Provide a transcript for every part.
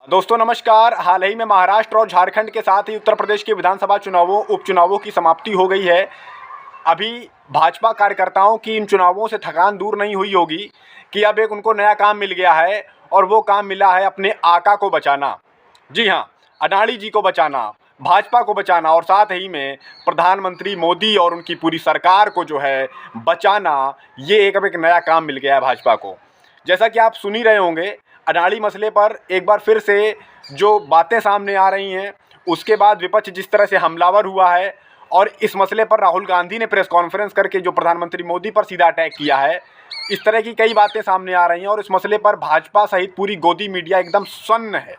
दोस्तों नमस्कार। हाल ही में महाराष्ट्र और झारखंड के साथ ही उत्तर प्रदेश के विधानसभा चुनावों उपचुनावों की समाप्ति हो गई है। अभी भाजपा कार्यकर्ताओं की इन चुनावों से थकान दूर नहीं हुई होगी कि अब एक उनको नया काम मिल गया है और वो काम मिला है अपने आका को बचाना। जी हाँ, अडाणी जी को बचाना, भाजपा को बचाना और साथ ही में प्रधानमंत्री मोदी और उनकी पूरी सरकार को जो है बचाना। ये अब एक नया काम मिल गया है भाजपा को। जैसा कि आप सुन ही रहे होंगे, अडाणी मसले पर एक बार फिर से जो बातें सामने आ रही हैं, उसके बाद विपक्ष जिस तरह से हमलावर हुआ है और इस मसले पर राहुल गांधी ने प्रेस कॉन्फ्रेंस करके जो प्रधानमंत्री मोदी पर सीधा अटैक किया है, इस तरह की कई बातें सामने आ रही हैं और इस मसले पर भाजपा सहित पूरी गोदी मीडिया एकदम सन्न है।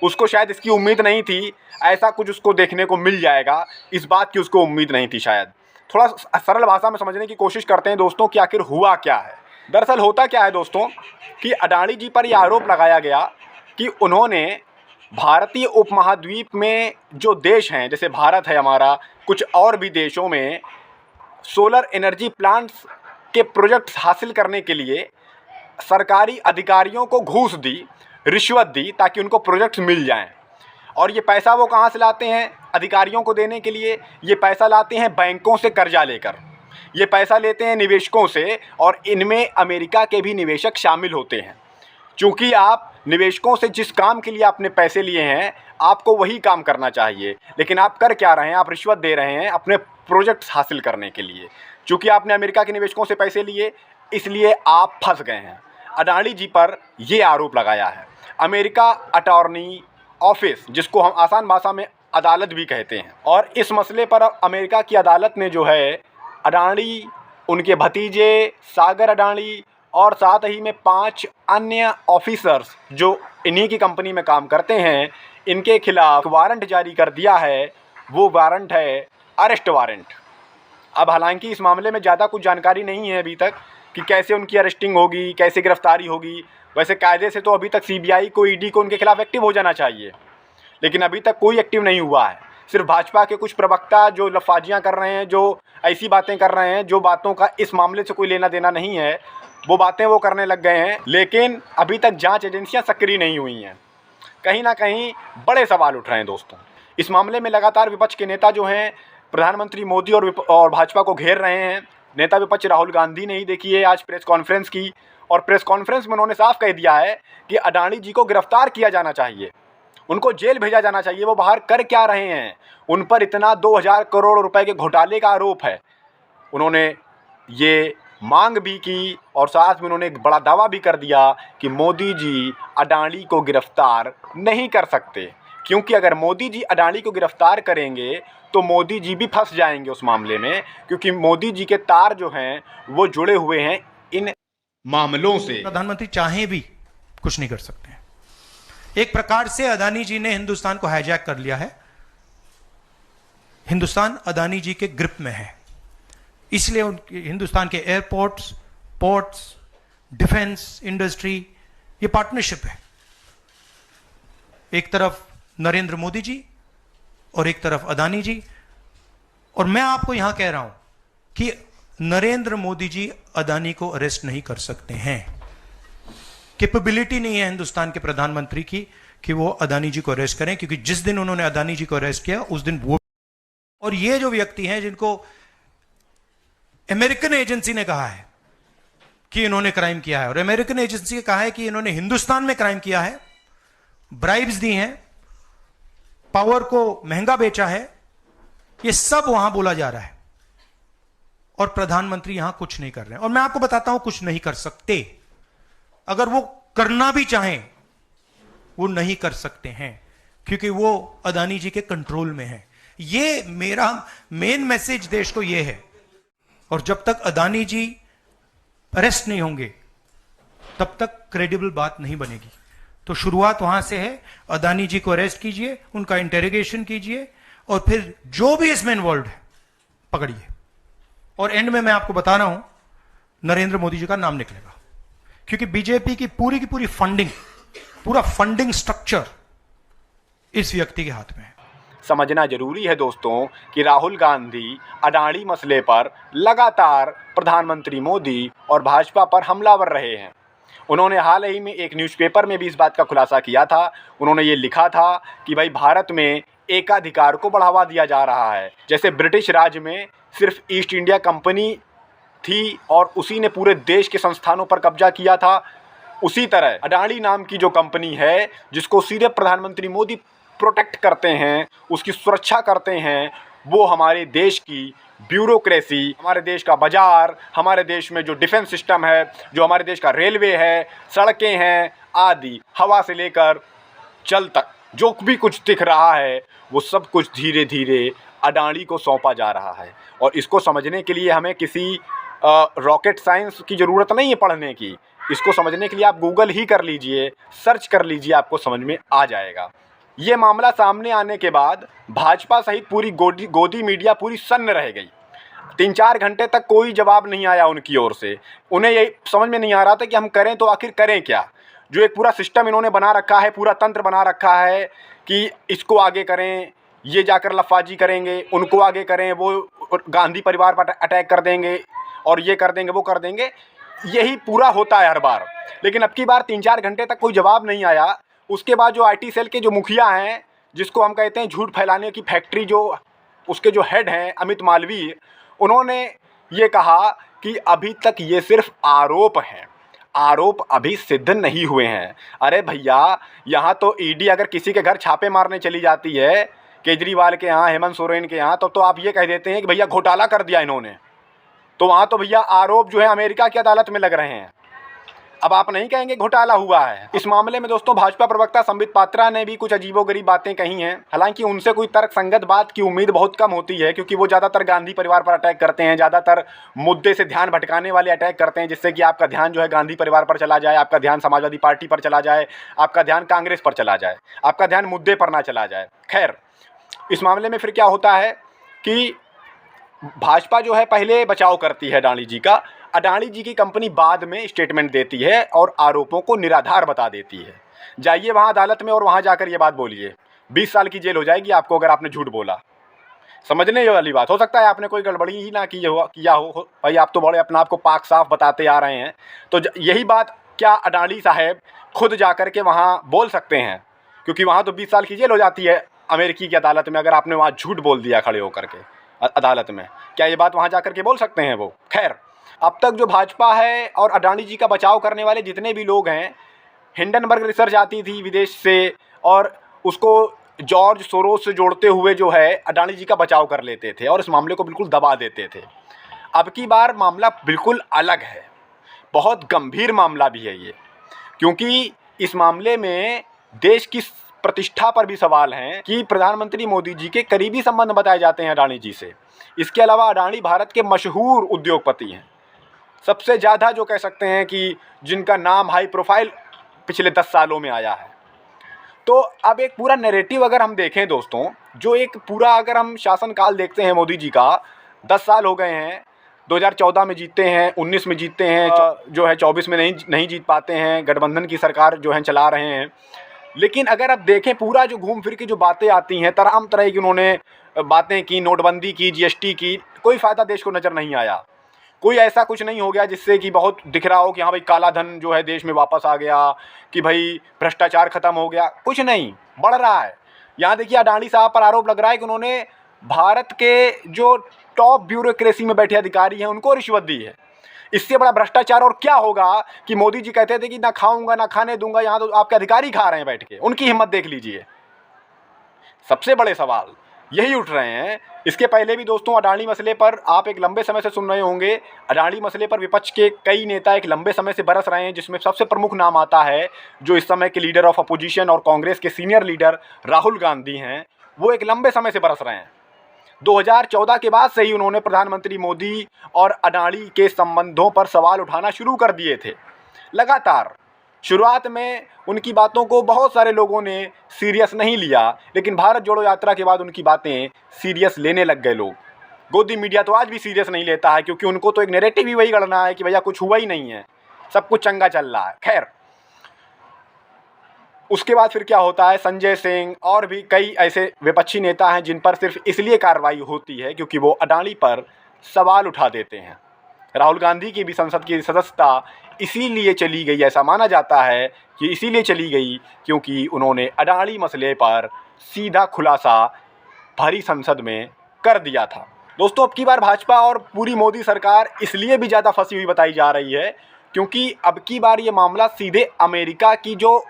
उसको शायद इसकी उम्मीद नहीं थी, ऐसा कुछ उसको देखने को मिल जाएगा, इस बात की उसको उम्मीद नहीं थी शायद। थोड़ा सरल भाषा में समझने की कोशिश करते हैं दोस्तों कि आखिर हुआ क्या है। दरअसल होता क्या है दोस्तों कि अडाणी जी पर यह आरोप लगाया गया कि उन्होंने भारतीय उपमहाद्वीप में जो देश हैं, जैसे भारत है हमारा, कुछ और भी देशों में सोलर एनर्जी प्लांट्स के प्रोजेक्ट्स हासिल करने के लिए सरकारी अधिकारियों को घूस दी, रिश्वत दी ताकि उनको प्रोजेक्ट्स मिल जाएं। और ये पैसा वो कहाँ से लाते हैं अधिकारियों को देने के लिए? ये पैसा लाते हैं बैंकों से कर्जा लेकर, ये पैसा लेते हैं निवेशकों से और इनमें अमेरिका के भी निवेशक शामिल होते हैं। चूँकि आप निवेशकों से जिस काम के लिए आपने पैसे लिए हैं, आपको वही काम करना चाहिए, लेकिन आप कर क्या रहे हैं? आप रिश्वत दे रहे हैं अपने प्रोजेक्ट्स हासिल करने के लिए। चूँकि आपने अमेरिका के निवेशकों से पैसे लिए, इसलिए आप फंस गए हैं। अडाणी जी पर ये आरोप लगाया है। अमेरिका अटॉर्नी ऑफिस, जिसको हम आसान भाषा में अदालत भी कहते हैं, और इस मसले पर अमेरिका की अदालत ने जो है अडाणी, उनके भतीजे सागर अडाणी और साथ ही में 5 अन्य ऑफिसर्स जो इन्हीं की कंपनी में काम करते हैं, इनके खिलाफ वारंट जारी कर दिया है। वो वारंट है अरेस्ट वारंट। अब हालांकि इस मामले में ज़्यादा कुछ जानकारी नहीं है अभी तक कि कैसे उनकी अरेस्टिंग होगी, कैसे गिरफ्तारी होगी। वैसे कायदे से तो अभी तक सीबीआई को, ईडी को उनके खिलाफ एक्टिव हो जाना चाहिए, लेकिन अभी तक कोई एक्टिव नहीं हुआ है। सिर्फ भाजपा के कुछ प्रवक्ता जो लफाजियाँ कर रहे हैं, जो ऐसी बातें कर रहे हैं जो बातों का इस मामले से कोई लेना देना नहीं है, वो बातें वो करने लग गए हैं। लेकिन अभी तक जांच एजेंसियां सक्रिय नहीं हुई हैं। कहीं ना कहीं बड़े सवाल उठ रहे हैं दोस्तों। इस मामले में लगातार विपक्ष के नेता जो हैं प्रधानमंत्री मोदी और भाजपा को घेर रहे हैं। नेता विपक्ष राहुल गांधी ने ही देखिए आज प्रेस कॉन्फ्रेंस की, और प्रेस कॉन्फ्रेंस में उन्होंने साफ कह दिया है कि अडाणी जी को गिरफ्तार किया जाना चाहिए, उनको जेल भेजा जाना चाहिए। वो बाहर कर क्या रहे हैं? उन पर इतना 2000 करोड़ रुपए के घोटाले का आरोप है। उन्होंने ये मांग भी की और साथ में उन्होंने एक बड़ा दावा भी कर दिया कि मोदी जी अडाणी को गिरफ्तार नहीं कर सकते, क्योंकि अगर मोदी जी अडाणी को गिरफ्तार करेंगे तो मोदी जी भी फंस जाएंगे उस मामले में, क्योंकि मोदी जी के तार जो हैं वो जुड़े हुए हैं इन मामलों से। प्रधानमंत्री चाहे भी कुछ नहीं कर सकते हैं। एक प्रकार से अडानी जी ने हिंदुस्तान को हाईजैक कर लिया है। हिंदुस्तान अडानी जी के ग्रिप में है, इसलिए हिंदुस्तान के एयरपोर्ट्स, पोर्ट्स, डिफेंस इंडस्ट्री, ये पार्टनरशिप है। एक तरफ नरेंद्र मोदी जी और एक तरफ अडानी जी। और मैं आपको यहां कह रहा हूं कि नरेंद्र मोदी जी अडानी को अरेस्ट नहीं कर सकते हैं। कैपेबिलिटी नहीं है हिंदुस्तान के प्रधानमंत्री की कि वो अडानी जी को अरेस्ट करें, क्योंकि जिस दिन उन्होंने अडानी जी को अरेस्ट किया उस दिन वो, और ये जो व्यक्ति हैं जिनको अमेरिकन एजेंसी ने कहा है कि इन्होंने क्राइम किया है, और अमेरिकन एजेंसी ने कहा है कि इन्होंने हिंदुस्तान में क्राइम किया है, ब्राइब्स दी हैं, पावर को महंगा बेचा है, ये सब वहां बोला जा रहा है और प्रधानमंत्री यहां कुछ नहीं कर रहे हैं। और मैं आपको बताता हूं कुछ नहीं कर सकते। अगर वो करना भी चाहें वो नहीं कर सकते हैं, क्योंकि वो अडानी जी के कंट्रोल में है। ये मेरा मेन मैसेज देश को ये है। और जब तक अडानी जी अरेस्ट नहीं होंगे तब तक क्रेडिबल बात नहीं बनेगी। तो शुरुआत वहां से है, अडानी जी को अरेस्ट कीजिए, उनका इंटेरोगेशन कीजिए और फिर जो भी इसमें इन्वॉल्व है पकड़िए। और एंड में मैं आपको बता रहा हूं नरेंद्र मोदी जी का नाम निकलेगा, क्योंकि बीजेपी की पूरी फंडिंग, पूरा फंडिंग स्ट्रक्चर इस व्यक्ति के हाथ में है। समझना जरूरी है दोस्तों कि राहुल गांधी अडाणी मसले पर लगातार प्रधानमंत्री मोदी और भाजपा पर हमलावर रहे हैं। उन्होंने हाल ही में एक न्यूज़पेपर में भी इस बात का खुलासा किया था। उन्होंने ये लिखा था कि भाई भारत में एकाधिकार को बढ़ावा दिया जा रहा है। जैसे ब्रिटिश राज में सिर्फ ईस्ट इंडिया कंपनी थी और उसी ने पूरे देश के संस्थानों पर कब्जा किया था, उसी तरह अडानी नाम की जो कंपनी है जिसको सीधे प्रधानमंत्री मोदी प्रोटेक्ट करते हैं, उसकी सुरक्षा करते हैं, वो हमारे देश की ब्यूरोक्रेसी, हमारे देश का बाजार, हमारे देश में जो डिफेंस सिस्टम है, जो हमारे देश का रेलवे है, सड़कें हैं आदि, हवा से लेकर जल तक जो भी कुछ दिख रहा है वो सब कुछ धीरे धीरे अडानी को सौंपा जा रहा है। और इसको समझने के लिए हमें किसी रॉकेट साइंस की ज़रूरत नहीं है पढ़ने की। इसको समझने के लिए आप गूगल ही कर लीजिए, सर्च कर लीजिए, आपको समझ में आ जाएगा। ये मामला सामने आने के बाद भाजपा सहित पूरी गोदी मीडिया पूरी सन्न रह गई। 3-4 घंटे तक कोई जवाब नहीं आया उनकी ओर से। उन्हें यही समझ में नहीं आ रहा था कि हम करें तो आखिर करें क्या। जो एक पूरा सिस्टम इन्होंने बना रखा है, पूरा तंत्र बना रखा है कि इसको आगे करें, ये जाकर लफाजी करेंगे, उनको आगे करें, वो गांधी परिवार पर अटैक कर देंगे और ये कर देंगे, वो कर देंगे, यही पूरा होता है हर बार। लेकिन अब की बार 3-4 घंटे तक कोई जवाब नहीं आया। उसके बाद जो IT सेल के जो मुखिया हैं, जिसको हम कहते हैं झूठ फैलाने की फैक्ट्री, जो उसके जो हेड हैं अमित मालवीय, उन्होंने ये कहा कि अभी तक ये सिर्फ आरोप हैं, आरोप अभी सिद्ध नहीं हुए हैं। अरे भैया, यहाँ तो ED अगर किसी के घर छापे मारने चली जाती है, केजरीवाल के यहाँ, हेमंत सोरेन के यहाँ, तो आप ये कह देते हैं कि भैया घोटाला कर दिया इन्होंने। तो वहाँ तो भैया आरोप जो है अमेरिका की अदालत में लग रहे हैं। अब आप नहीं कहेंगे घोटाला हुआ है। इस मामले में दोस्तों भाजपा प्रवक्ता संबित पात्रा ने भी कुछ अजीबोगरीब बातें कही हैं। हालांकि उनसे कोई तर्क संगत बात की उम्मीद बहुत कम होती है, क्योंकि वो ज़्यादातर गांधी परिवार पर अटैक करते हैं, ज़्यादातर मुद्दे से ध्यान भटकाने वाले अटैक करते हैं, जिससे कि आपका ध्यान जो है गांधी परिवार पर चला जाए, आपका ध्यान समाजवादी पार्टी पर चला जाए, आपका ध्यान कांग्रेस पर चला जाए, आपका ध्यान मुद्दे पर ना चला जाए। खैर, इस मामले में फिर क्या होता है कि भाजपा जो है पहले बचाव करती है अडानी जी का। अडानी जी की कंपनी बाद में स्टेटमेंट देती है और आरोपों को निराधार बता देती है। जाइए वहाँ अदालत में और वहाँ जाकर ये बात बोलिए, 20 साल की जेल हो जाएगी आपको अगर आपने झूठ बोला। समझने वाली बात। हो सकता है आपने कोई गड़बड़ी ही ना किया हो भाई, आप तो बड़े अपना आप को पाक साफ बताते आ रहे हैं। तो यही बात क्या अडानी साहब खुद जाकर के वहाँ बोल सकते हैं? क्योंकि वहाँ तो 20 साल की जेल हो जाती है अमेरिकी की अदालत में, अगर आपने वहाँ झूठ बोल दिया खड़े होकर के अदालत में। क्या ये बात वहाँ जाकर के बोल सकते हैं वो? खैर, अब तक जो भाजपा है और अडानी जी का बचाव करने वाले जितने भी लोग हैं, हिंडनबर्ग रिसर्च आती थी विदेश से और उसको जॉर्ज सोरोस से जोड़ते हुए जो है अडानी जी का बचाव कर लेते थे और इस मामले को बिल्कुल दबा देते थे। अब की बार मामला बिल्कुल अलग है, बहुत गंभीर मामला भी है ये, क्योंकि इस मामले में देश की प्रतिष्ठा पर भी सवाल हैं कि प्रधानमंत्री मोदी जी के करीबी संबंध बताए जाते हैं अडानी जी से। इसके अलावा अडानी भारत के मशहूर उद्योगपति हैं, सबसे ज़्यादा जो कह सकते हैं कि जिनका नाम हाई प्रोफाइल पिछले 10 सालों में आया है। तो अब एक पूरा नैरेटिव अगर हम देखें दोस्तों, जो एक पूरा अगर हम शासनकाल देखते हैं मोदी जी का, 10 साल हो गए हैं, 2014 में जीतते हैं, 19 में जीतते हैं, जो है 24 में नहीं जीत पाते हैं, गठबंधन की सरकार जो है चला रहे हैं। लेकिन अगर आप देखें पूरा जो घूम फिर की जो बातें आती हैं, तमाम तरह की उन्होंने बातें की, नोटबंदी की, GST की, कोई फ़ायदा देश को नज़र नहीं आया। कोई ऐसा कुछ नहीं हो गया जिससे कि बहुत दिख रहा हो कि हाँ भाई काला धन जो है देश में वापस आ गया, कि भाई भ्रष्टाचार ख़त्म हो गया। कुछ नहीं, बढ़ रहा है। यहाँ देखिए अडानी साहब पर आरोप लग रहा है कि उन्होंने भारत के जो टॉप ब्यूरोक्रेसी में बैठे अधिकारी हैं उनको रिश्वत दी है। इससे बड़ा भ्रष्टाचार और क्या होगा कि मोदी जी कहते थे कि ना खाऊंगा ना खाने दूंगा, यहाँ तो आपके अधिकारी खा रहे हैं बैठ के। उनकी हिम्मत देख लीजिए। सबसे बड़े सवाल यही उठ रहे हैं। इसके पहले भी दोस्तों अडानी मसले पर आप एक लंबे समय से सुन रहे होंगे, अडानी मसले पर विपक्ष के कई नेता एक लंबे समय से बरस रहे हैं, जिसमें सबसे प्रमुख नाम आता है जो इस समय के लीडर ऑफ अपोजिशन और कांग्रेस के सीनियर लीडर राहुल गांधी हैं। वो एक लंबे समय से बरस रहे हैं। 2014 के बाद से ही उन्होंने प्रधानमंत्री मोदी और अडानी के संबंधों पर सवाल उठाना शुरू कर दिए थे लगातार। शुरुआत में उनकी बातों को बहुत सारे लोगों ने सीरियस नहीं लिया, लेकिन भारत जोड़ो यात्रा के बाद उनकी बातें सीरियस लेने लग गए लोग। गोदी मीडिया तो आज भी सीरियस नहीं लेता है, क्योंकि उनको तो एक नैरेटिव ही वही गढ़ना है कि भैया कुछ हुआ ही नहीं है, सब कुछ चंगा चल रहा है। खैर, उसके बाद फिर क्या होता है, संजय सिंह और भी कई ऐसे विपक्षी नेता हैं जिन पर सिर्फ इसलिए कार्रवाई होती है क्योंकि वो अडानी पर सवाल उठा देते हैं। राहुल गांधी की भी संसद की सदस्यता इसीलिए चली गई, ऐसा माना जाता है कि इसीलिए चली गई क्योंकि उन्होंने अडानी मसले पर सीधा खुलासा भरी संसद में कर दिया था। दोस्तों, अब की बार भाजपा और पूरी मोदी सरकार इसलिए भी ज़्यादा फंसी हुई बताई जा रही है क्योंकि अब की बार ये मामला सीधे अमेरिका की जो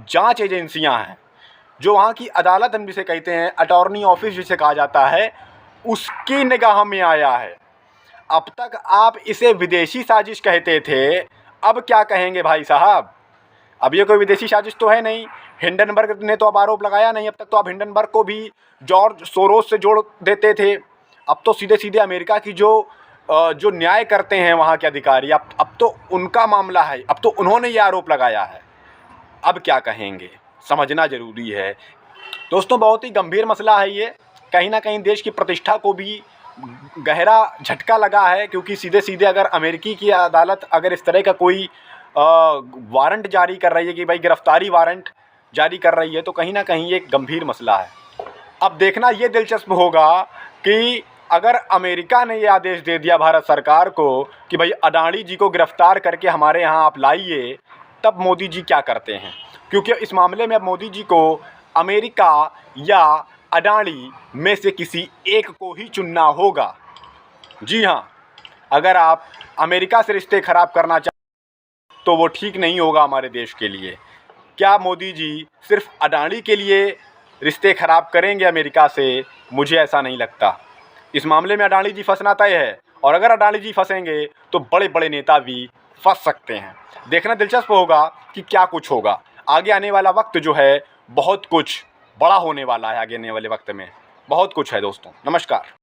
जांच एजेंसियां हैं, जो वहाँ की अदालत हम जिसे कहते हैं, अटॉर्नी ऑफिस जिसे कहा जाता है, उसकी निगाह में आया है। अब तक आप इसे विदेशी साजिश कहते थे, अब क्या कहेंगे भाई साहब? अब ये कोई विदेशी साजिश तो है नहीं। हिंडनबर्ग ने तो अब आरोप लगाया नहीं, अब तक तो आप हिंडनबर्ग को भी जॉर्ज सोरोस से जोड़ देते थे। अब तो सीधे सीधे अमेरिका की जो न्याय करते हैं वहाँ के अधिकारी, अब तो उनका मामला है, अब तो उन्होंने ये आरोप लगाया है। अब क्या कहेंगे, समझना ज़रूरी है। दोस्तों, बहुत ही गंभीर मसला है ये। कहीं ना कहीं देश की प्रतिष्ठा को भी गहरा झटका लगा है क्योंकि सीधे सीधे अगर अमेरिकी की अदालत अगर इस तरह का कोई वारंट जारी कर रही है कि भाई गिरफ्तारी वारंट जारी कर रही है, तो कहीं ना कहीं ये एक गंभीर मसला है। अब देखना ये दिलचस्प होगा कि अगर अमेरिका ने ये आदेश दे दिया भारत सरकार को कि भाई अडानी जी को गिरफ्तार करके हमारे यहाँ आप लाइए, तब मोदी जी क्या करते हैं, क्योंकि इस मामले में अब मोदी जी को अमेरिका या अडानी में से किसी एक को ही चुनना होगा। जी हाँ, अगर आप अमेरिका से रिश्ते ख़राब करना चाहते तो वो ठीक नहीं होगा हमारे देश के लिए। क्या मोदी जी सिर्फ अडानी के लिए रिश्ते ख़राब करेंगे अमेरिका से? मुझे ऐसा नहीं लगता। इस मामले में अडानी जी फंसना तय है, और अगर अडानी जी फंसेंगे तो बड़े बड़े नेता भी फंस सकते हैं। देखना दिलचस्प होगा कि क्या कुछ होगा। आगे आने वाला वक्त जो है बहुत कुछ बड़ा होने वाला है। आगे आने वाले वक्त में बहुत कुछ है दोस्तों। नमस्कार।